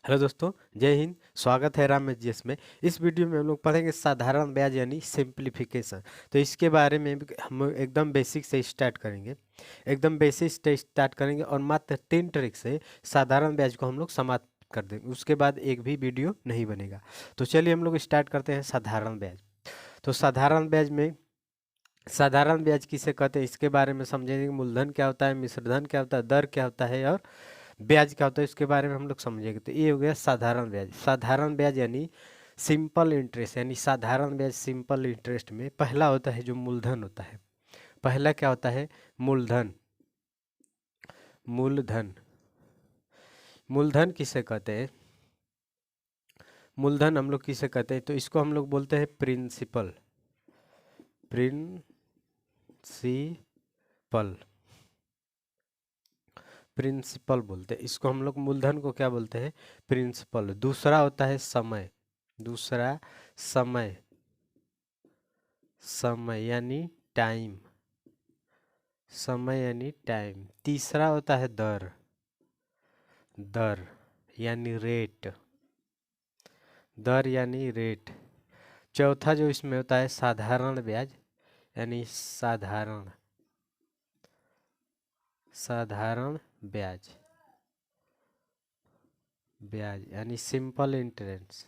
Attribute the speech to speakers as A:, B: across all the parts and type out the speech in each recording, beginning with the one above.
A: Hello दोस्तों, जय हिंद। स्वागत है राम जीएस में। इस वीडियो में हम लोग पढ़ेंगे साधारण ब्याज यानी सिंप्लीफिकेशन। तो इसके बारे में भी हम एकदम बेसिक से स्टार्ट करेंगे। एकदम बेसिक से स्टार्ट करेंगे और मात्र 3 ट्रिक से साधारण ब्याज को हम लोग समाप्त कर देंगे। उसके बाद एक भी वीडियो नहीं बनेगा। तो चलिए हम लोग स्टार्ट करते हैं साधारण ब्याज। तो साधारण ब्याज किसे कहते हैं इसके बारे में समझेंगे। मूलधन क्या होता है, मिश्रधन क्या होता है, दर क्या होता है और ब्याज क्या होता है, इसके बारे में हम लोग समझेंगे। तो ये हो गया साधारण ब्याज। साधारण ब्याज यानी सिंपल इंटरेस्ट, यानी साधारण ब्याज सिंपल इंटरेस्ट में पहला होता है जो मूलधन होता है। पहला क्या होता है? मूलधन। मूलधन मूलधन किसे कहते हैं? मूलधन हम लोग किसे कहते हैं? तो इसको हम लोग बोलते हैं प्रिंसिपल। प्रिंसिपल प्रिंसिपल बोलते हैं इसको हम लोग। मूलधन को क्या बोलते हैं? प्रिंसिपल। दूसरा होता है समय। दूसरा समय। समय यानी टाइम। समय यानी टाइम। तीसरा होता है दर। दर यानी रेट। दर यानी रेट। चौथा जो इसमें होता है साधारण ब्याज, यानी साधारण साधारण ब्याज। ब्याज यानी simple interest.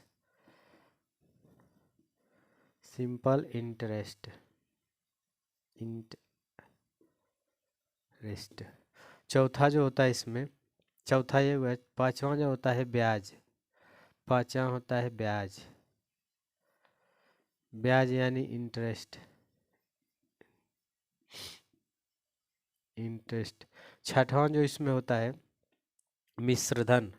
A: Simple interest. Interest. चौथा जो होता है इसमें, चौथा ये हुआ। पांचवा जो होता है ब्याज। पांचवा होता है ब्याज। ब्याज यानी इंटरेस्ट। इंटरेस्ट। छठवां जो इसमें होता है मिश्रधन।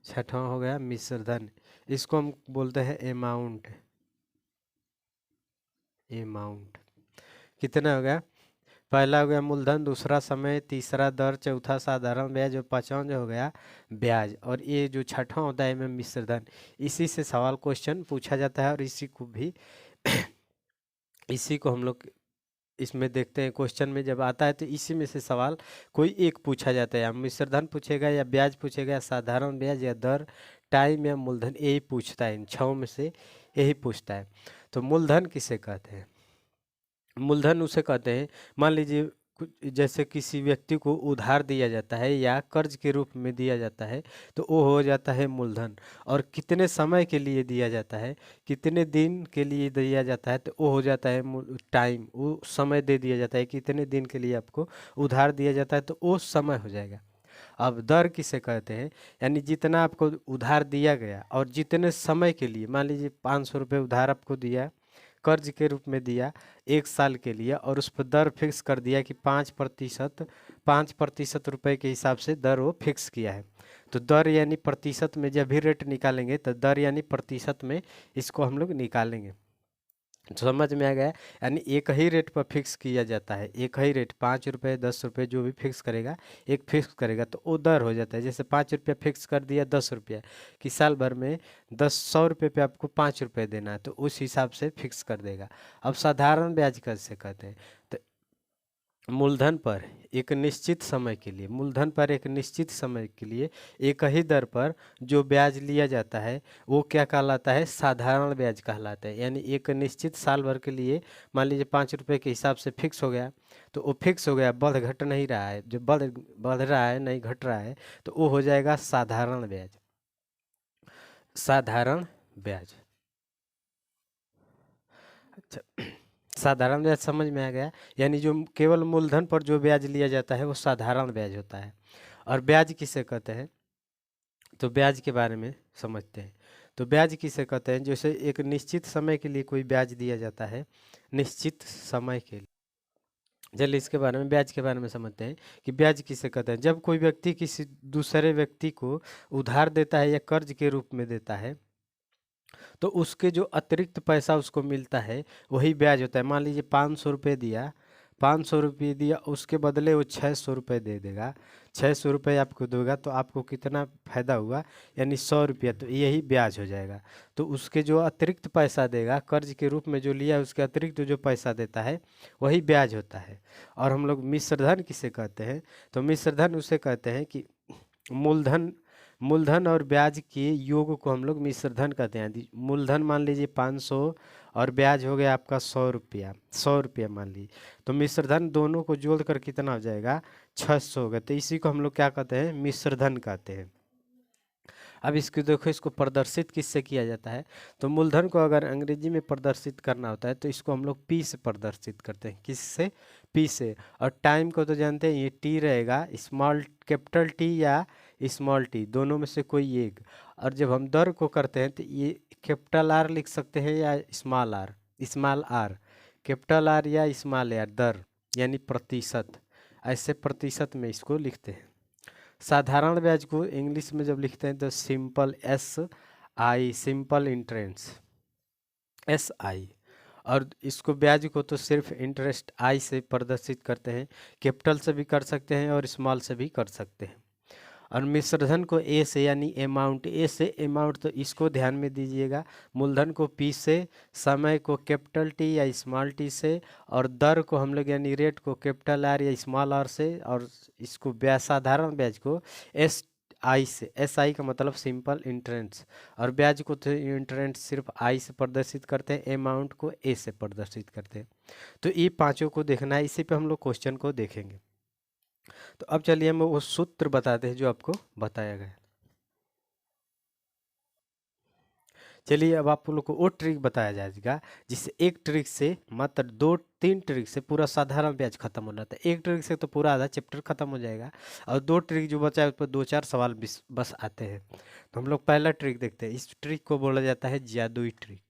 A: छठवां हो गया मिश्रधन। इसको हम बोलते हैं अमाउंट। अमाउंट। कितना हो गया? पहला हो गया मूलधन, दूसरा समय, तीसरा दर, चौथा साधारण ब्याज और पांचवा जो हो गया ब्याज। और ये जो छठवां होता है में मिश्रधन। इसी से सवाल क्वेश्चन पूछा जाता है और इसी को भी इसी को हम लोग इसमें देखते हैं। क्वेश्चन में जब आता है तो इसी में से सवाल कोई एक पूछा जाता है। या मिश्रधन पूछेगा, या ब्याज पूछेगा, या साधारण ब्याज, या दर, टाइम, या मूलधन, यही पूछता है। इन छह में से यही पूछता है। तो मूलधन किसे कहते हैं? मूलधन उसे कहते हैं, मान लीजिए जैसे किसी व्यक्ति को उधार दिया जाता है या कर्ज के रूप में दिया जाता है, तो वो हो जाता है मूलधन। और कितने समय के लिए दिया जाता है, कितने दिन के लिए दिया जाता है, तो वो हो जाता है टाइम। वो समय दे दिया जाता है, कितने दिन के लिए आपको उधार दिया जाता है, तो वो समय हो जाएगा। अब दर किसे कहते हैं? यानी जितना आपको उधार दिया गया और जितने समय के लिए, मान लीजिए 500 रुपये उधार आपको दिया, कर्ज के रूप में दिया 1 साल के लिए, और उस पर दर फिक्स कर दिया कि 5%। 5% रुपए के हिसाब से दर वो फिक्स किया है। तो दर यानी प्रतिशत में जब भी रेट निकालेंगे तो दर यानी प्रतिशत में इसको हम लोग निकालेंगे। तो समझ में आ गया? यानी एक ही रेट पर फिक्स किया जाता है। एक ही रेट, 5 रुपये, 10 रुपये, जो भी फिक्स करेगा, एक फिक्स करेगा तो वो दर हो जाता है। जैसे 5 रुपया फिक्स कर दिया 10 रुपया, कि साल भर में 100 रुपये पे आपको 5 रुपये देना है, तो उस हिसाब से फिक्स कर देगा। अब साधारण ब्याज कैसे कहते हैं? तो मूलधन पर एक निश्चित समय के लिए, मूलधन पर एक निश्चित समय के लिए एक ही दर पर जो ब्याज लिया जाता है वो क्या कहलाता है? साधारण ब्याज कहलाता है। यानी एक निश्चित साल भर के लिए, मान लीजिए 5 रुपये के हिसाब से फिक्स हो गया, तो वो फिक्स हो गया, बढ़ घट नहीं रहा है। जो बढ़ बढ़ रहा है, नहीं घट रहा है, तो वो हो जाएगा साधारण ब्याज। साधारण ब्याज। अच्छा, साधारण ब्याज समझ में आ गया? यानी जो केवल मूलधन पर जो ब्याज लिया जाता है वो साधारण ब्याज होता है। और ब्याज किसे कहते हैं? तो ब्याज के बारे में समझते हैं। तो ब्याज किसे कहते हैं? जैसे एक निश्चित समय के लिए कोई ब्याज दिया जाता है, निश्चित समय के लिए। चलिए इसके बारे में, ब्याज के बारे में समझते हैं कि ब्याज किसे कहते हैं। जब कोई व्यक्ति किसी दूसरे व्यक्ति को उधार देता है या कर्ज के रूप में देता है, तो उसके जो अतिरिक्त पैसा उसको मिलता है वही ब्याज होता है। मान लीजिए 500 रुपये दिया, 500 रुपये दिया, उसके बदले वो 600 रुपये दे देगा, 600 रुपये आपको देगा, तो आपको कितना फ़ायदा हुआ, यानी 100 रुपया, तो यही ब्याज हो जाएगा। तो उसके जो अतिरिक्त पैसा देगा कर्ज के रूप में जो लिया है, उसके अतिरिक्त जो पैसा देता है वही ब्याज होता है। और हम लोग मिश्रधन किसे कहते हैं, तो मिश्रधन उसे कहते हैं कि मूलधन मूलधन और ब्याज के योग को हम लोग मिश्रधन कहते हैं। मूलधन मान लीजिए 500 और ब्याज हो गया आपका 100 रुपया, 100 रुपया मान लीजिए, तो मिश्रधन दोनों को जोड़ कर कितना हो जाएगा, 600 होगा। तो इसी को हम लोग क्या कहते हैं, मिश्रधन कहते हैं। अब इसको देखो, इसको प्रदर्शित किससे किया जाता है, तो मूलधन को अगर अंग्रेजी में प्रदर्शित करना होता है तो इसको हम लोग पी से प्रदर्शित करते हैं। किससे, पी से। और टाइम को तो जानते हैं, ये टी रहेगा, स्मॉल कैपिटल टी या स्मॉल टी, दोनों में से कोई एक। और जब हम दर को करते हैं तो ये कैपिटल आर लिख सकते हैं या small R, small R, capital R या स्मॉल आर, दर यानी प्रतिशत, ऐसे प्रतिशत में इसको लिखते हैं। साधारण ब्याज को इंग्लिश में जब लिखते हैं तो simple, S I, simple interest, S I. और इसको ब्याज को तो सिर्फ इंटरेस्ट आई से प्रदर्शित करते हैं, कैपिटल से भी कर सकते हैं और स्मॉल से भी कर सकते हैं। और मिश्रधन को ए से, यानी अमाउंट, ए से अमाउंट, तो इसको ध्यान में दीजिएगा। मूलधन को पी से, समय को कैपिटल टी या स्मॉल टी से, और दर को हम लोग यानी रेट को कैपिटल आर या स्मॉल आर से, और इसको ब्याज, साधारण ब्याज को एस आई से, एस आई का मतलब सिंपल इंटरेस्ट, और ब्याज को तो इंटरेस्ट सिर्फ आई से प्रदर्शित करते हैं, अमाउंट को ए से प्रदर्शित करते हैं। तो ये पांचों को देखना है, इसी पे हम लोग क्वेश्चन को देखेंगे। तो अब चलिए हम वो सूत्र बताते हैं जो आपको बताया गया। चलिए अब आप लोग को वो ट्रिक बताया जाएगा जिससे एक ट्रिक से, मात्र 2-3 ट्रिक से पूरा साधारण ब्याज खत्म हो जाता है। एक ट्रिक से तो पूरा आधा चैप्टर खत्म हो जाएगा, और 2 ट्रिक जो बचा है उस पर 2-4 सवाल बस आते हैं। तो हम लोग पहला ट्रिक देखते हैं। इस ट्रिक को बोला जाता है जादुई ट्रिक।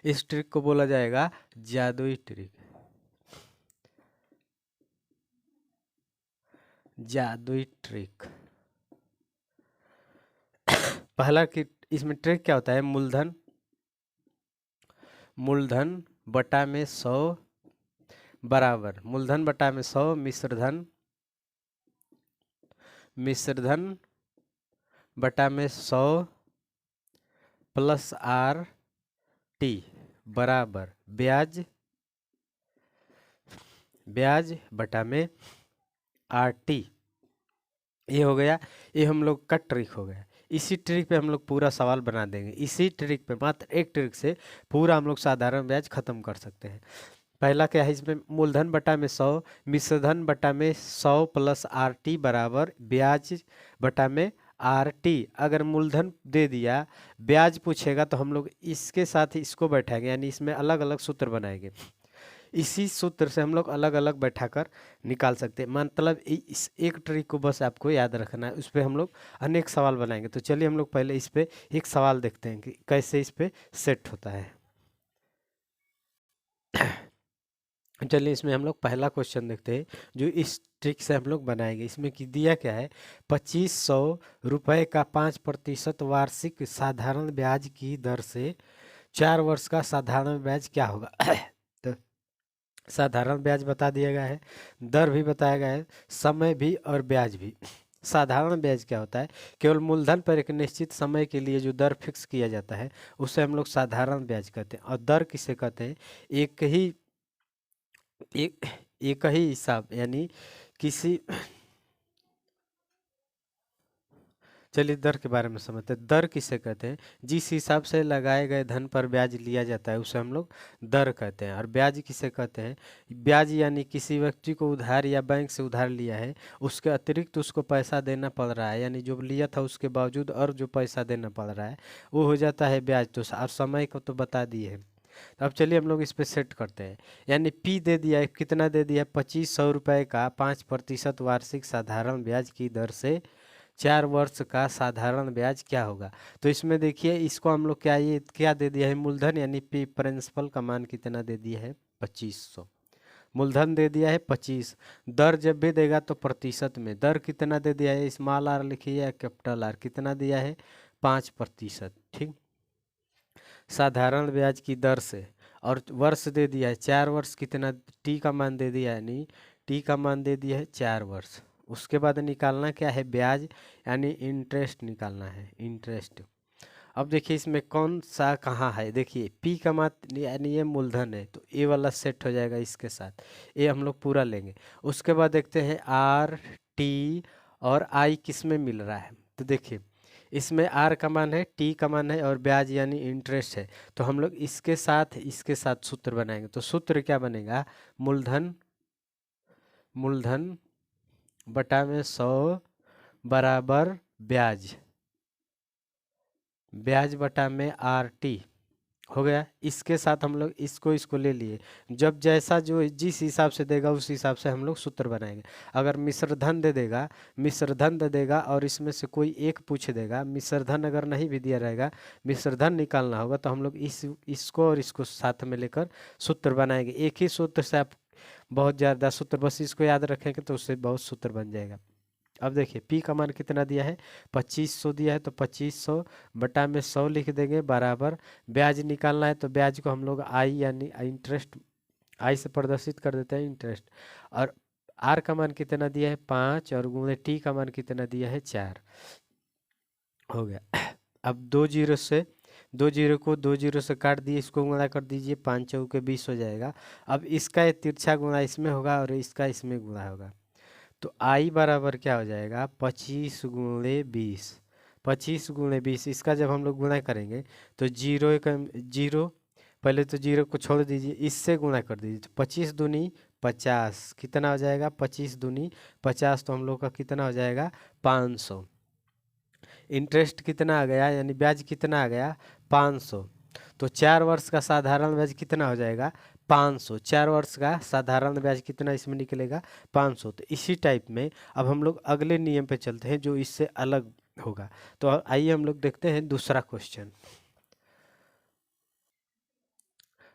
A: इस ट्रिक को बोला जाएगा जादुई ट्रिक, जादुई ट्रिक। पहला कि इसमें ट्रिक क्या होता है, मूलधन, मूलधन बटा में 100 बराबर, मूलधन बटा में 100 मिश्रधन, मिश्रधन बटा में 100 प्लस आर टी बराबर ब्याज, ब्याज बटा में आर टी। ये हो गया, ये हम लोग का ट्रिक हो गया। इसी ट्रिक पे हम लोग पूरा सवाल बना देंगे। इसी ट्रिक पे, मात्र एक ट्रिक से पूरा हम लोग साधारण ब्याज खत्म कर सकते हैं। पहला क्या है, इसमें मूलधन बटा में 100, मिश्रधन बटा में 100 प्लस आर टी बराबर ब्याज बटा में आर टी। अगर मूलधन दे दिया, ब्याज पूछेगा तो हम लोग इसके साथ इसको बैठाएंगे, यानी इसमें अलग अलग सूत्र बनाएंगे। इसी सूत्र से हम लोग अलग अलग बैठाकर निकाल सकते हैं। मतलब इस एक ट्रिक को बस आपको याद रखना है, उस पर हम लोग अनेक सवाल बनाएंगे। तो चलिए हम लोग पहले इस पे एक सवाल देखते हैं कि कैसे इस पे सेट होता है। चलिए इसमें हम लोग पहला क्वेश्चन देखते हैं जो इस ट्रिक से हम लोग बनाएंगे। इसमें कि दिया क्या है, 2500 रुपये का 5% वार्षिक साधारण ब्याज की दर से 4 वर्ष का साधारण ब्याज क्या होगा। तो साधारण ब्याज बता दिया गया है, दर भी बताया गया है, समय भी और ब्याज भी। साधारण ब्याज क्या होता है, केवल मूलधन पर एक निश्चित समय के लिए जो दर फिक्स किया जाता है उसे हम लोग साधारण ब्याज कहते हैं। और दर किसे कहते हैं, एक ही हिसाब, यानी किसी, चलिए दर के बारे में समझते हैं। दर किसे कहते हैं, जिस हिसाब से लगाए गए धन पर ब्याज लिया जाता है उसे हम लोग दर कहते हैं। और ब्याज किसे कहते हैं, ब्याज यानी किसी व्यक्ति को उधार या बैंक से उधार लिया है, उसके अतिरिक्त उसको पैसा देना पड़ रहा है, यानी जो लिया था उसके बावजूद और जो पैसा देना पड़ रहा है वो हो जाता है ब्याज। तो और समय को तो बता दिए है। तो अब चलिए हम लोग इस पे सेट करते हैं। यानी पी दे दिया है, कितना दे दिया है, 2500 रुपये का 5% वार्षिक साधारण ब्याज की दर से 4 वर्ष का साधारण ब्याज क्या होगा। तो इसमें देखिए, इसको हम लोग क्या, ये क्या दे दिया है, मूलधन, यानी पी प्रिंसिपल का मान कितना दे दिया है, 2500। मूलधन दे दिया है 25, दर जब भी देगा तो प्रतिशत में, दर कितना दे दिया है, स्मॉल आर लिखिए या कैपिटल आर, कितना दिया है, 5%। ठीक, साधारण ब्याज की दर से, और वर्ष दे दिया है 4 वर्ष, कितना टी का मान दे दिया है, यानी टी का मान दे दिया है 4 वर्ष। उसके बाद निकालना क्या है, ब्याज यानी इंटरेस्ट निकालना है, इंटरेस्ट। अब देखिए इसमें कौन सा कहाँ है, देखिए पी का मान यानी ये मूलधन है, तो ए वाला सेट हो जाएगा इसके साथ, ये हम लोग पूरा लेंगे। उसके बाद देखते हैं आर टी और आई किस में मिल रहा है, तो देखिए इसमें आर का मान है, टी का मान है और ब्याज यानी इंटरेस्ट है। तो हम लोग इसके साथ सूत्र बनाएंगे। तो सूत्र क्या बनेगा, मूलधन मूलधन बटा में 100 बराबर ब्याज, ब्याज बटा में आर टी हो गया। इसके साथ हम लोग इसको ले लिए, जब जैसा जो जिस हिसाब से देगा उस हिसाब से हम लोग सूत्र बनाएंगे। अगर मिश्र धन दे देगा और इसमें से कोई एक पूछ देगा, मिश्र धन अगर नहीं भी दिया रहेगा, मिश्र धन निकालना होगा, तो हम लोग इसको और इसको साथ में लेकर सूत्र बनाएंगे। एक ही सूत्र से आप बहुत ज़्यादा सूत्र, बस इसको याद रखेंगे तो उससे बहुत सूत्र बन जाएगा। अब देखिए पी का मान कितना दिया है, 2500 दिया है, तो 2500 बटा में 100 लिख देंगे बराबर, ब्याज निकालना है तो ब्याज को हम लोग आई यानी इंटरेस्ट, आई से प्रदर्शित कर देते हैं इंटरेस्ट। और आर का मान कितना दिया है 5 और गुणे टी का मान कितना दिया है 4 हो गया। अब दो जीरो को 2 जीरो से काट दिए, इसको गुणा कर दीजिए, 5 चौके 20 हो जाएगा। अब इसका तिरछा गुणा इसमें होगा और इसका इसमें गुणा होगा, तो आई बराबर क्या हो जाएगा 25 गुणे 20, 25 गुणे 20। इसका जब हम लोग गुणा करेंगे तो जीरो, पहले तो जीरो को छोड़ दीजिए, इससे गुणा कर दीजिए, तो 25 दूनी 50 कितना हो जाएगा, 25 दूनी 50, तो हम लोग का कितना हो जाएगा 500। इंटरेस्ट कितना आ गया, यानी ब्याज कितना आ गया 500। तो 4 वर्ष का साधारण ब्याज कितना हो जाएगा 500, 4 वर्ष का साधारण ब्याज कितना इसमें निकलेगा 500। तो इसी टाइप में अब हम लोग अगले नियम पे चलते हैं जो इससे अलग होगा। तो आइए हम लोग देखते हैं दूसरा क्वेश्चन।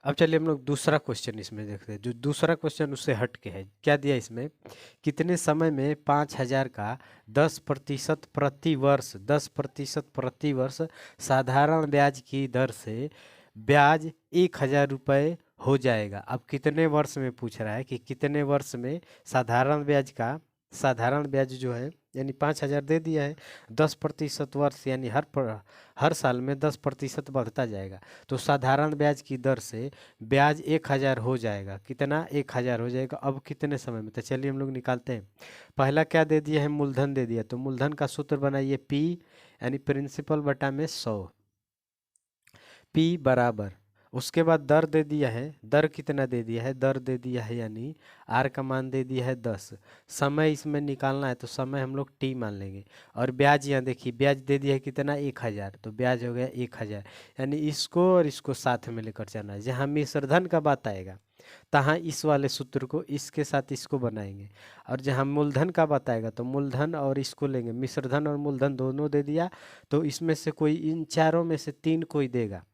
A: अब चलिए हम लोग दूसरा क्वेश्चन इसमें देखते हैं। जो दूसरा क्वेश्चन उससे हट के है, क्या दिया इसमें, कितने समय में 5000 का 10% प्रति वर्ष साधारण ब्याज की दर से ब्याज 1000 रुपये हो जाएगा। अब कितने वर्ष में पूछ रहा है कि कितने वर्ष में साधारण ब्याज जो है, यानी 5000 दे दिया है, 10% वर्ष यानी हर साल में 10% बढ़ता जाएगा। तो साधारण ब्याज की दर से ब्याज 1000 हो जाएगा, कितना 1000 हो जाएगा। अब कितने समय में, तो चलिए हम लोग निकालते हैं। पहला क्या दे दिया है, मूलधन दे दिया, तो मूलधन का सूत्र बनाइए पी यानी प्रिंसिपल बटा में 100, पी बराबर, उसके बाद दर दे दिया है, दर कितना दे दिया है, दर दे दिया है यानी आर का मान दे दिया है 10, समय इसमें निकालना है तो समय हम लोग टी मान लेंगे। और ब्याज यहाँ देखिए ब्याज दे दिया है कितना 1000, तो ब्याज हो गया 1000, यानी इसको और इसको साथ में लेकर चलना है। जहाँ मिश्रधन का बात आएगा तहाँ इस वाले सूत्र को इसके साथ इसको बनाएंगे, और जहाँ मूलधन का बात आएगा तो मूलधन और इसको लेंगे, मिश्रधन और मूलधन दोनों दे दिया, तो इसमें से कोई इन चारों में से 3 कोई देगा,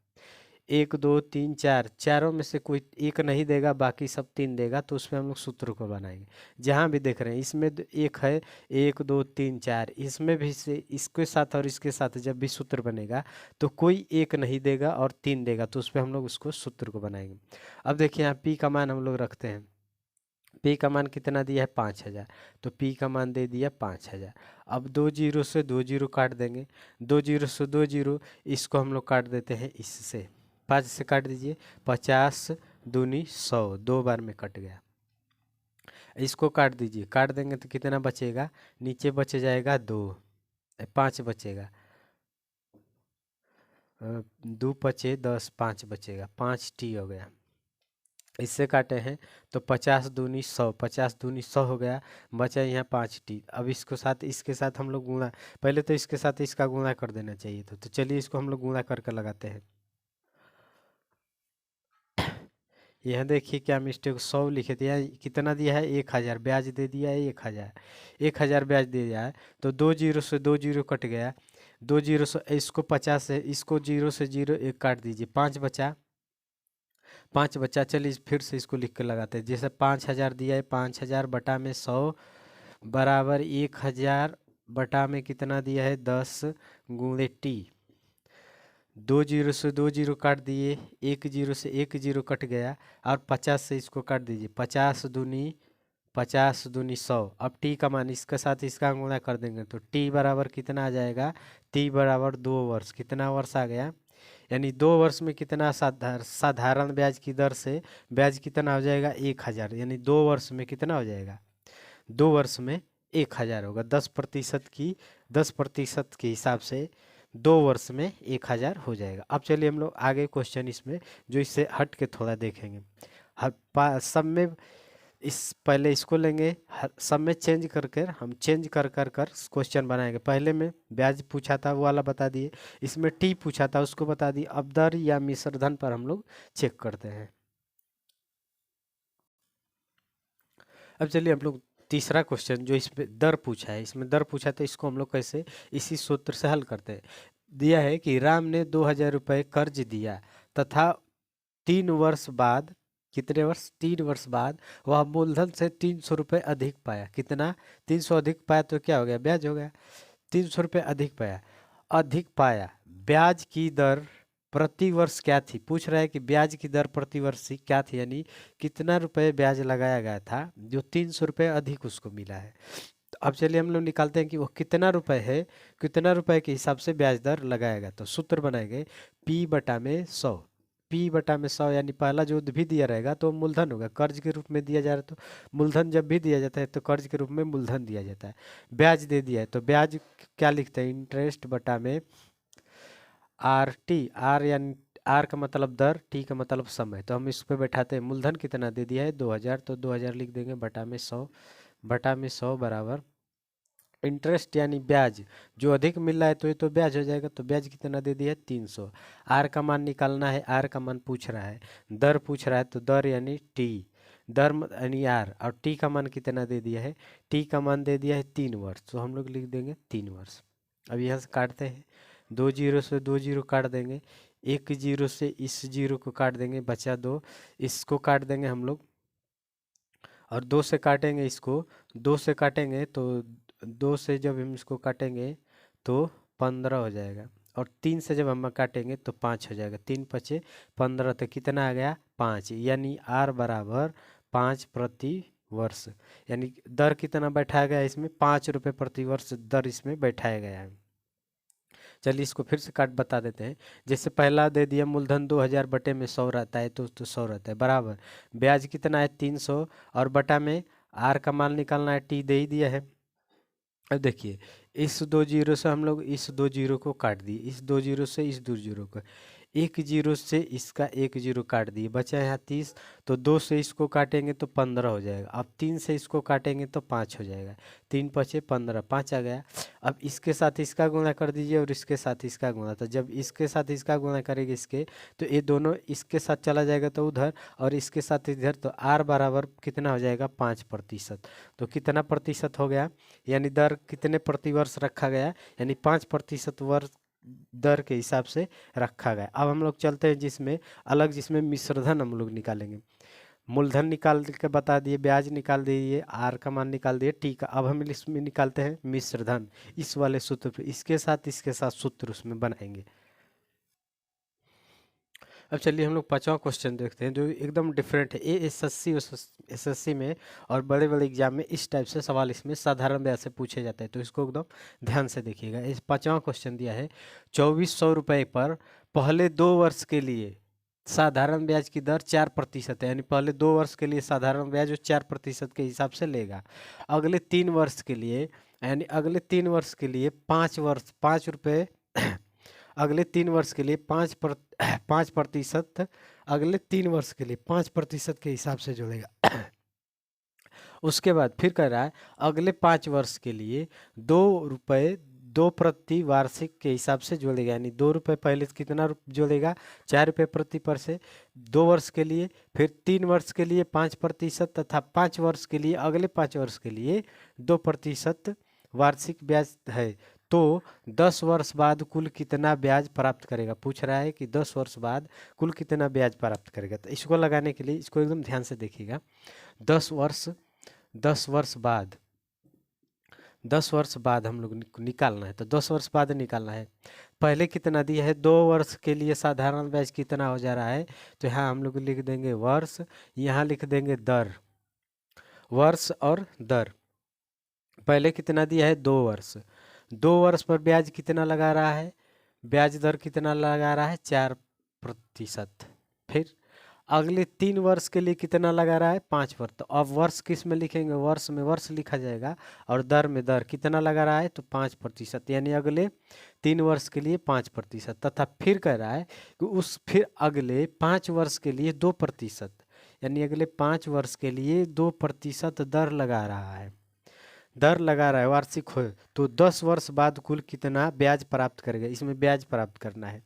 A: 1 2 3 4, चारों में से कोई एक नहीं देगा, बाकी सब 3 देगा, तो उसमें हम लोग सूत्र को बनाएंगे। जहाँ भी देख रहे हैं इसमें एक है 1 2 3 4, इसमें भी से इसके साथ और इसके साथ जब भी सूत्र बनेगा तो कोई एक नहीं देगा और 3 देगा, तो उस पर हम लोग उसको सूत्र को बनाएंगे। अब देखिए यहाँ पी का मान हम लोग रखते हैं, पी का मान कितना दिया है 5000, तो पी का मान दे दिया 5000। अब 2 जीरो से 2 जीरो काट देंगे, 2 जीरो से 2 जीरो, इसको हम लोग काट देते हैं इससे, 5 से काट दीजिए, 50 दूनी 100, 2 बार में कट गया। इसको काट दीजिए, काट देंगे तो कितना बचेगा, नीचे बच जाएगा 2, 5 बचेगा, 2 पचे 10, 5 बचेगा, 5 टी हो गया। इससे काटे हैं तो 50 दूनी 100, 50 दूनी 100 हो गया, बचा यहाँ 5 टी। अब इसके साथ हम लोग गुणा, पहले तो इसके साथ इसका गुणा कर देना चाहिए था, तो चलिए इसको हम लोग गुणा करके लगाते हैं। यह देखिए क्या मिस्टेक, 100 लिखे थे, यहाँ कितना दिया है 1000, ब्याज दे दिया है 1000, 1000 ब्याज दे दिया है, तो 2 जीरो से 2 जीरो कट गया, 2 जीरो से इसको 50 है, इसको 0 से 0 1 काट दीजिए, 5 बचा, 5 बचा। चलिए फिर से इसको लिख कर लगाते हैं, जैसे 5000 दिया है, 5000 बटा में 100 बराबर 1000 बटा में कितना दिया है 10 गुणे टी, दो जीरो से दो जीरो काट दिए, एक जीरो से एक जीरो कट गया, और 50 से इसको काट दीजिए। 50 दूनी 100। अब टी का मान इसके साथ इसका गुणा कर देंगे तो टी बराबर कितना आ जाएगा, टी बराबर 2 वर्ष। कितना वर्ष आ गया, यानी 2 वर्ष में कितना साधारण ब्याज की दर से ब्याज कितना हो जाएगा, 1000। यानी 2 वर्ष में कितना हो जाएगा, 2 वर्ष में 1000 होगा। 10% के हिसाब से 2 वर्ष में 1000 हो जाएगा। अब चलिए हम लोग आगे क्वेश्चन इसमें जो इससे हट के थोड़ा देखेंगे। सब में इस पहले इसको लेंगे, सब में चेंज करके हम चेंज कर कर कर क्वेश्चन बनाएंगे। पहले में ब्याज पूछा था वो वाला बता दिए, इसमें टी पूछा था उसको बता दिए। अब दर या मिश्र धन पर हम लोग चेक करते हैं। अब चलिए हम लोग तीसरा क्वेश्चन जो इसमें दर पूछा है, इसमें दर पूछा तो इसको हम लोग कैसे इसी सूत्र से हल करते हैं। दिया है कि राम ने 2000 रुपये कर्ज दिया तथा 3 वर्ष बाद, कितने वर्ष, 3 वर्ष बाद वह मूलधन से 300 रुपये अधिक पाया। कितना, 300 अधिक पाया तो क्या हो गया, ब्याज हो गया। 300 रुपये अधिक पाया। ब्याज की दर प्रति वर्ष क्या थी, पूछ रहा है कि ब्याज की दर प्रति वर्ष क्या थी, यानी कितना रुपए ब्याज लगाया गया था जो 300 रुपये अधिक उसको मिला है। तो अब चलिए हम लोग निकालते हैं कि वो कितना रुपए है, कितना रुपए के हिसाब से ब्याज दर लगाया गया। तो सूत्र बनाएंगे P/100। P/100 यानी पहला जो भी दिया रहेगा तो मूलधन होगा, कर्ज के रूप में दिया जा रहा है तो मूलधन जब भी दिया जाता है तो कर्ज के रूप में मूलधन दिया जाता है। ब्याज दे दिया है तो ब्याज क्या लिखते हैं, इंटरेस्ट बटा में RT। आर यानी आर का मतलब दर, टी का मतलब समय। तो हम इस पे बैठाते हैं, मूलधन कितना दे दिया है 2000, तो 2000 लिख देंगे बटा में 100, बटा में 100 बराबर इंटरेस्ट यानी ब्याज जो अधिक मिल रहा है तो ये तो ब्याज हो जाएगा। तो ब्याज कितना दे दिया है 300। आर का मान निकालना है, आर का मान पूछ रहा है, दर पूछ रहा है तो दर यानी टी, दर यानी आर, और टी का मान कितना दे दिया है, टी का मान दे दिया है 3 वर्ष। तो हम लोग लिख देंगे 3 वर्ष। अब यहाँ से काटते हैं, 2 जीरो से 2 जीरो काट देंगे, 1 जीरो से इस जीरो को काट देंगे, बचा 2, इसको काट देंगे हम लोग, और 2 से काटेंगे इसको, 2 से काटेंगे तो 2 से जब हम इसको काटेंगे तो 15 हो जाएगा, और 3 से जब हम काटेंगे तो 5 हो जाएगा। 3×5 = 15, तो कितना आ गया 5, यानी आर बराबर 5 प्रति वर्ष। यानी दर कितना बैठाया गया इसमें, 5 रुपये प्रति वर्ष दर इसमें बैठाया गया है। चलिए इसको फिर से काट बता देते हैं। जैसे पहला दे दिया मूलधन 2000 बटे में 100 रहता है तो 100 रहता है बराबर ब्याज कितना है 300, और बटा में आर का मान निकालना है, टी दे ही दिया है। अब देखिए इस 2 जीरो से हम लोग इस 2 जीरो को काट दिए, इस 2 जीरो से इस 2 जीरो को, 1 जीरो से इसका 1 जीरो काट दिए, बचा यहाँ 30। तो 2 से इसको काटेंगे तो 15 हो जाएगा। अब 3 से इसको काटेंगे तो 5 हो जाएगा। 3×5 = 15, 5 आ गया। अब इसके साथ इसका गुणा कर दीजिए और इसके साथ इसका गुणा, तो जब इसके साथ इसका गुणा करेंगे इसके, तो ये दोनों इसके साथ चला जाएगा तो उधर, और इसके साथ इधर, तो आर बराबर कितना हो जाएगा 5%। तो कितना प्रतिशत हो गया, यानी दर कितने प्रति वर्ष रखा गया, यानी 5% वर्ष दर के हिसाब से रखा गया। अब हम लोग चलते हैं जिसमें अलग, जिसमें मिश्रधन हम लोग निकालेंगे। मूलधन निकाल के बता दिए, ब्याज निकाल दिए, आर का मान निकाल दिए, टी का। अब हम इसमें निकालते हैं मिश्रधन, इस वाले सूत्र पे, इसके साथ सूत्र उसमें बनाएंगे। अब चलिए हम लोग 5वां क्वेश्चन देखते हैं जो एकदम डिफरेंट है। ये एसएससी में और बड़े बड़े एग्जाम में इस टाइप से सवाल इसमें साधारण ब्याज से पूछे जाते हैं, तो इसको एकदम ध्यान से देखिएगा। इस 5वां क्वेश्चन दिया है 2400 रुपये पर पहले 2 वर्ष के लिए साधारण ब्याज की दर 4% है, यानी पहले 2 वर्ष के लिए साधारण ब्याज जो 4% के हिसाब से लेगा। अगले 3 वर्ष के लिए, यानी अगले 3 वर्ष के लिए 5 वर्ष 5 रुपये अगले 3 वर्ष के लिए 5%, अगले 3 वर्ष के लिए 5% के हिसाब से जोड़ेगा। उसके बाद फिर कह रहा है अगले 5 वर्ष के लिए 2 रुपये 2 प्रति वार्षिक के हिसाब से जोड़ेगा, यानी 2 रुपये पहले कितना जोड़ेगा 4 रुपये प्रति पर से 2 वर्ष के लिए, फिर 3 वर्ष के लिए 5% तथा 5 वर्ष के लिए, अगले 5 वर्ष के लिए 2% वार्षिक ब्याज है। तो 10 वर्ष बाद कुल कितना ब्याज प्राप्त करेगा, पूछ रहा है कि 10 वर्ष बाद कुल कितना ब्याज प्राप्त करेगा। तो इसको लगाने के लिए इसको एकदम ध्यान से देखिएगा। 10 वर्ष 10 वर्ष बाद 10 वर्ष बाद हम लोग निकालना है, तो 10 वर्ष बाद निकालना है। पहले कितना दिया है, 2 वर्ष के लिए साधारण ब्याज कितना हो जा रहा है, तो यहाँ हम लोग लिख देंगे वर्ष, यहाँ लिख देंगे दर, वर्ष और दर। पहले कितना दिया है, 2 वर्ष, 2 वर्ष पर ब्याज कितना लगा रहा है, ब्याज दर कितना लगा रहा है, 4%। फिर अगले 3 वर्ष के लिए कितना लगा रहा है, 5%। तो अब वर्ष किस में लिखेंगे, वर्ष में वर्ष लिखा जाएगा, और दर में दर कितना लगा रहा है, तो 5%, यानी अगले 3 वर्ष के लिए 5%। तथा फिर कह रहा है कि उस फिर अगले 5 वर्ष के लिए 2%, यानी अगले 5 वर्ष के लिए 2% दर लगा रहा है, दर लगा रहा है वार्षिक हो। तो 10 वर्ष बाद कुल कितना ब्याज प्राप्त करेगा, इसमें ब्याज प्राप्त करना है।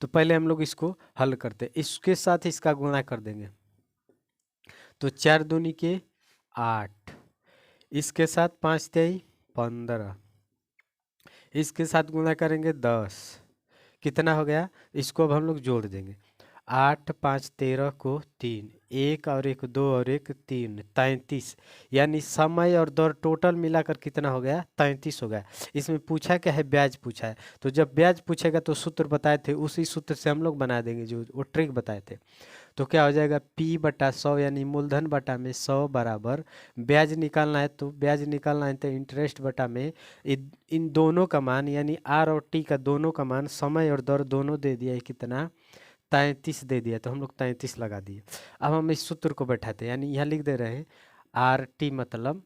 A: तो पहले हम लोग इसको हल करते हैं, इसके साथ इसका गुणा कर देंगे, तो 4 दूनी के 8, इसके साथ 5 तेई 15, इसके साथ गुणा करेंगे 10, कितना हो गया, इसको अब हम लोग जोड़ देंगे, 8 5 13 को 3, 1 और 1 2 और 1 3, 33, यानी समय और दर टोटल मिलाकर कितना हो गया, 33 हो गया। इसमें पूछा क्या है, ब्याज पूछा है, तो जब ब्याज पूछेगा तो सूत्र बताए थे, उसी सूत्र से हम लोग बना देंगे, जो वो ट्रिक बताए थे। तो क्या हो जाएगा, P बटा 100, यानी मूलधन बटा में 100 बराबर, ब्याज निकालना है तो ब्याज निकालना है तो इंटरेस्ट बटा में इन दोनों का मान, यानी R और T का दोनों का मान, समय और दर दोनों दे दिया है, कितना 33 दे दिया, तो हम लोग 33 लगा दिए। अब हम इस सूत्र को बैठाते हैं, यानी यहाँ लिख दे रहे हैं RT मतलब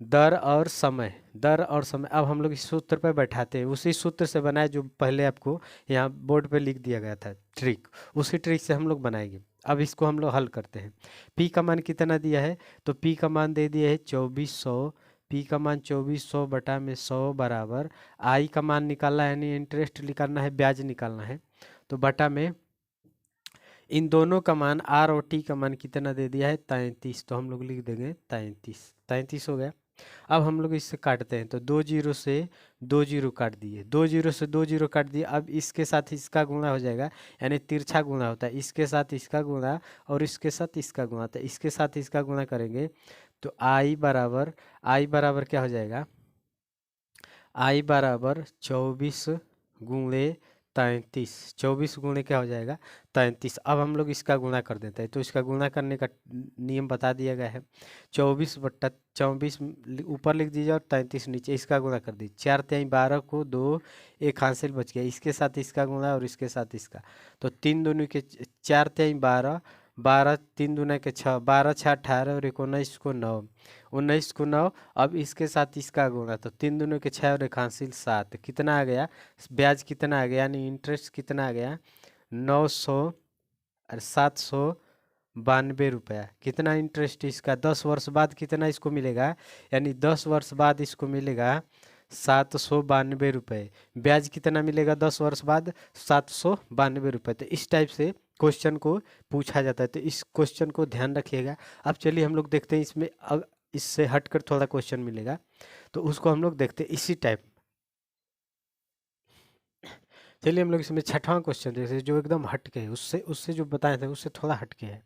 A: दर और समय, दर और समय। अब हम लोग इस सूत्र पर बैठाते हैं, उसी सूत्र से बनाए जो पहले आपको यहाँ बोर्ड पे लिख दिया गया था ट्रिक, उसी ट्रिक से हम लोग बनाएंगे। अब इसको हम लोग हल करते हैं। P का मान कितना दिया है, तो P का मान दे दिया है 2400, P का मान 2400 बटा में 100 बराबर, I का मान निकालना है, यानी इंटरेस्ट निकालना है, ब्याज निकालना है, तो बटा में इन दोनों का मान R और T का मान कितना दे दिया है, 33, तो हम लोग लिख देंगे 33, 33 हो गया। अब हम लोग इससे काटते हैं, तो 2 जीरो से 2 जीरो काट दिए, 2 जीरो से 2 जीरो काट दिए। अब इसके साथ इसका गुणा हो जाएगा, यानी तिरछा गुणा होता है, इसके साथ इसका गुणा और इसके साथ इसका गुणा होता है, इसके साथ इसका गुणा करेंगे तो आई बराबर क्या हो जाएगा, आई बराबर 24 गुणे 33, 24 गुणे क्या हो जाएगा 33। अब हम लोग इसका गुणा कर देते हैं, तो इसका गुणा करने का नियम बता दिया गया है, 24 बट्टा 24 ऊपर लिख दीजिए और 33 नीचे, इसका गुणा कर दीजिए, 4 3 12 को 2, एक हासिल बच गया, इसके साथ इसका गुणा और इसके साथ इसका, तो 3 दूनी के 4 3 12, 12 3 दूना के 6, 12 6 18 और 19 को 9, 19 को 9। अब इसके साथ इसका गुणा, तो 3 दूनों के 6 और एक हासिल 7, कितना आ गया, ब्याज कितना आ गया, यानी इंटरेस्ट कितना आ गया 900 और 792 रुपया। कितना इंटरेस्ट इसका 10 वर्ष बाद कितना इसको मिलेगा, यानी 10 वर्ष बाद इसको मिलेगा 792 रुपये। ब्याज कितना मिलेगा 10 वर्ष बाद, 792 रुपये। तो इस टाइप से क्वेश्चन को पूछा जाता है, तो इस क्वेश्चन को ध्यान रखिएगा। अब चलिए हम लोग देखते हैं इसमें इससे हटकर थोड़ा क्वेश्चन मिलेगा, तो उसको हम लोग देखते हैं इसी टाइप। चलिए हम लोग इसमें छठवां क्वेश्चन देखते हैं, जो एकदम हटके है, उससे उससे जो बताए थे उससे थोड़ा हटके है।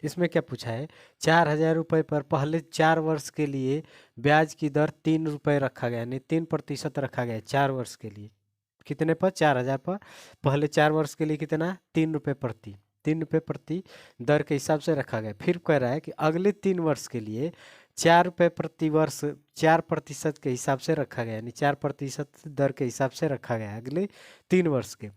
A: इसमें क्या पूछा है, 4000 रुपये पर पहले 4 वर्ष के लिए ब्याज की दर 3 रुपये रखा गया, यानी 3% रखा गया 4 वर्ष के लिए। कितने पर, 4000 पर पहले 4 वर्ष के लिए कितना, 3 रुपये प्रति, 3 रुपये प्रति दर के हिसाब से रखा गया। फिर कह रहा है कि अगले 3 वर्ष के लिए 4 रुपये प्रति वर्ष 4% के हिसाब से रखा गया, यानी 4% दर के हिसाब से रखा गया अगले 3 वर्ष के।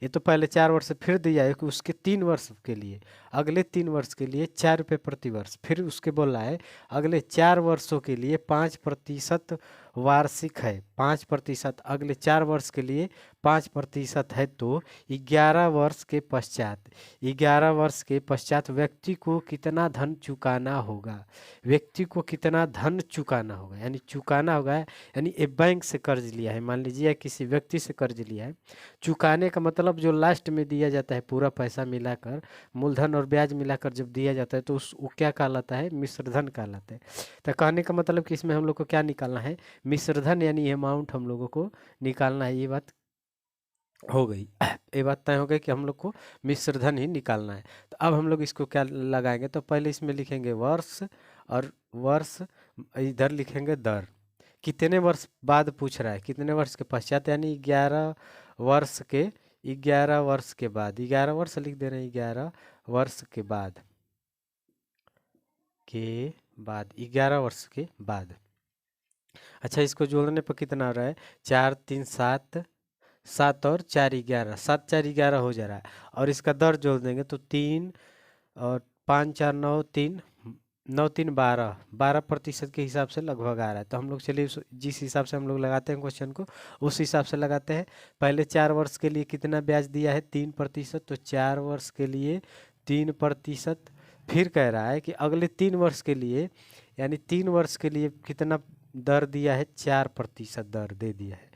A: ये तो पहले 4 वर्ष से फिर दिया है कि उसके 3 वर्ष के लिए, अगले 3 वर्ष के लिए 4 रुपये प्रति वर्ष। फिर उसके बोल रहा है अगले 4 वर्षों के लिए 5% वार्षिक है, 5%, अगले 4 वर्ष के लिए 5% है, तो 11 वर्ष के पश्चात, 11 वर्ष के पश्चात व्यक्ति को कितना धन चुकाना होगा, व्यक्ति को कितना धन चुकाना होगा, यानी चुकाना होगा, यानी एक बैंक से कर्ज लिया है, मान लीजिए किसी व्यक्ति से कर्ज लिया है, चुकाने का मतलब जो लास्ट में दिया जाता है पूरा पैसा मिलाकर, मूलधन और ब्याज मिलाकर जब दिया जाता है तो वो क्या कहलाता है, मिश्रधन कहलाता है। तो कहने का मतलब कि इसमें हम लोग को क्या निकालना है, मिश्रधन, यानी अमाउंट हम लोगों को निकालना है। ये बात हो गई, ये बात तय हो गई कि हम लोग को मिश्रधन ही निकालना है। तो अब हम लोग इसको क्या लगाएंगे, तो पहले इसमें लिखेंगे वर्ष, और वर्ष इधर लिखेंगे दर, कितने वर्ष बाद पूछ रहा है, कितने वर्ष के पश्चात, यानी 11 वर्ष के, 11 वर्ष के बाद, 11 वर्ष लिख दे रहे हैं, 11 वर्ष के बाद, 11 वर्ष के बाद। अच्छा, इसको जोड़ने पर कितना हो रहा है, 4 3 7, 7 और 4 11, 7 4 11 हो जा रहा है। और इसका दर जोड़ देंगे तो 3 और 5 4 9 3 9 3 12, 12% के हिसाब से लगभग आ रहा है। तो हम लोग चलिए जिस हिसाब से हम लोग लगाते हैं क्वेश्चन को, उस हिसाब से लगाते हैं। पहले 4 वर्ष के लिए कितना ब्याज दिया है, 3%, तो 4 वर्ष के लिए 3%। फिर कह रहा है कि अगले 3 वर्ष के लिए, यानी 3 वर्ष के लिए कितना दर दिया है, 4% दर दे दिया है।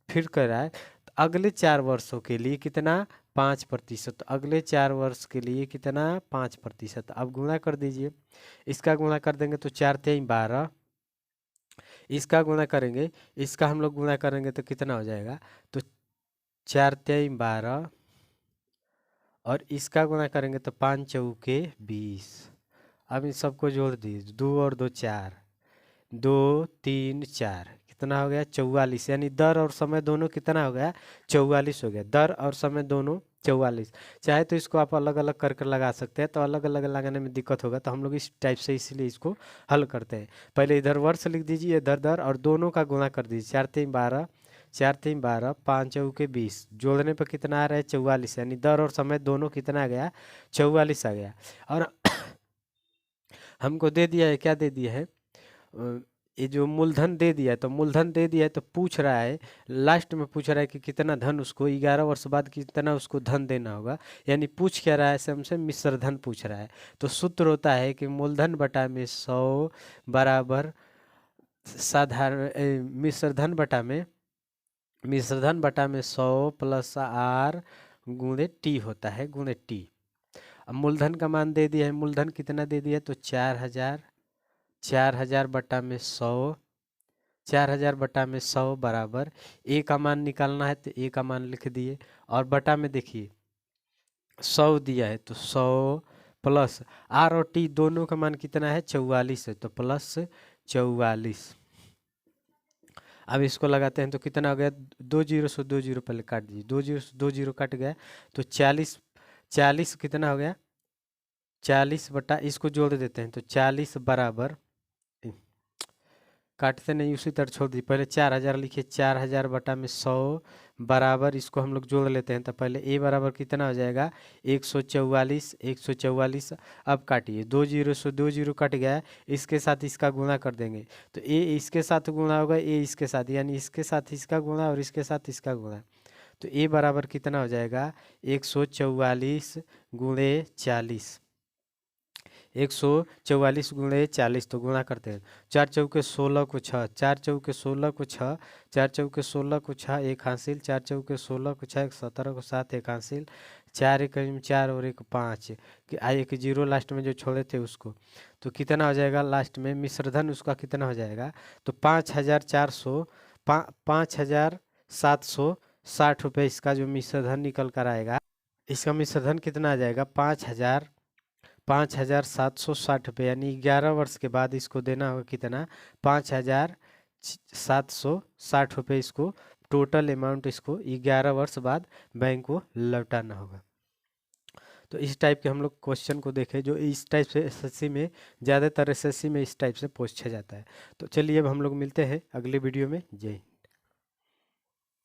A: फिर कह रहा है तो अगले 4 वर्षों के लिए कितना, 5%। तो अगले 4 वर्ष के लिए कितना, 5%। अब गुणा कर दीजिए, इसका गुणा कर देंगे तो 4 3 12, इसका गुणा करेंगे, इसका हम लोग गुणा करेंगे तो कितना हो जाएगा, तो 4 3 12, और इसका गुणा करेंगे तो 5 चौके 20। अब इन सबको जोड़ दीजिए, 2 और 2 4, 2 3 4, कितना हो गया, 44। यानी दर और समय दोनों कितना हो गया, 44 हो गया। दर और समय दोनों 44। चाहे तो इसको आप अलग अलग करके लगा सकते हैं, तो अलग अलग लगाने में दिक्कत होगा, तो हम लोग इस टाइप से इसलिए इसको हल करते हैं। पहले इधर वर्ष लिख दीजिए, इधर दर, और दोनों का गुणा कर दीजिए, 4 3 12, 4 3 12, 5 चौके 20, जोड़ने पर कितना आ रहा है, 44। यानी दर और समय दोनों कितना आ गया, 44 आ गया। और हमको दे दिया है, क्या दे दिया है, ये जो मूलधन दे दिया है, तो मूलधन दे दिया है, तो पूछ रहा है, लास्ट में पूछ रहा है कि कितना धन उसको 11 वर्ष बाद कितना उसको धन देना होगा। यानी पूछ क्या रहा है, हमसे मिश्र धन पूछ रहा है। तो सूत्र होता है कि मूलधन बटा में 100 बराबर मिश्र धन बटा में 100 प्लस R गुणे टी होता है, गुणे टी। अब मूलधन का मान दे दिया है, मूलधन कितना दे दिया है, तो 4000, 4000 बटा में 100, 4000 बटा में 100 बराबर, ए का मान निकालना है तो ए का मान लिख दिए, और बटा में देखिए 100 दिया है, तो 100 प्लस आर और टी दोनों का मान कितना है, 44 है, तो प्लस 44। अब इसको लगाते हैं तो कितना हो गया, 2 जीरो से 2 जीरो पहले काट दीजिए, 2 जीरो से 2 जीरो कट गया, तो 40, 40 कितना हो गया, 40 बटा, इसको जोड़ देते हैं तो 40 बराबर, काटते नहीं उसी तरह छोड़ दी, पहले 4000 लिखिए, 4000 बटा में 100 बराबर, इसको हम लोग जोड़ लेते हैं तो पहले ए बराबर कितना हो जाएगा, 144, 144। अब काटिए, 2 जीरो से 2 जीरो कट गया, इसके साथ इसका गुणा कर देंगे, तो ए इसके साथ गुणा होगा, ए इसके साथ, यानी इसके साथ इसका गुणा और इसके साथ इसका गुणा, तो ए बराबर कितना हो जाएगा, 144 गुणे 40, 144 गुणे 40, तो गुणा करते हैं, 4 चौके 16 को 6, 4 चौके 16 को 6, 4 चौके 16 को 6 एक हासिल, 4 चौके 16 को 6 17 को 7 एक हासिल, 4 एक 4 और एक 5, एक जीरो लास्ट में जो छोड़े थे उसको, तो कितना हो जाएगा लास्ट में मिश्रधन उसका कितना हो जाएगा, तो 5400, 5760 रुपये इसका जो मिश्रधन निकल कर आएगा। इसका मिश्रधन कितना आ जाएगा, 5760 रुपये, यानी 11 वर्ष के बाद इसको देना होगा कितना, 5760 रुपये इसको टोटल अमाउंट इसको 11 वर्ष बाद बैंक को लौटाना होगा। तो इस टाइप के हम लोग क्वेश्चन को देखें, जो इस टाइप से एसएससी में, ज़्यादातर एसएससी में इस टाइप से पूछा जाता है। तो चलिए अब हम लोग मिलते हैं अगले वीडियो में। जय हिंद।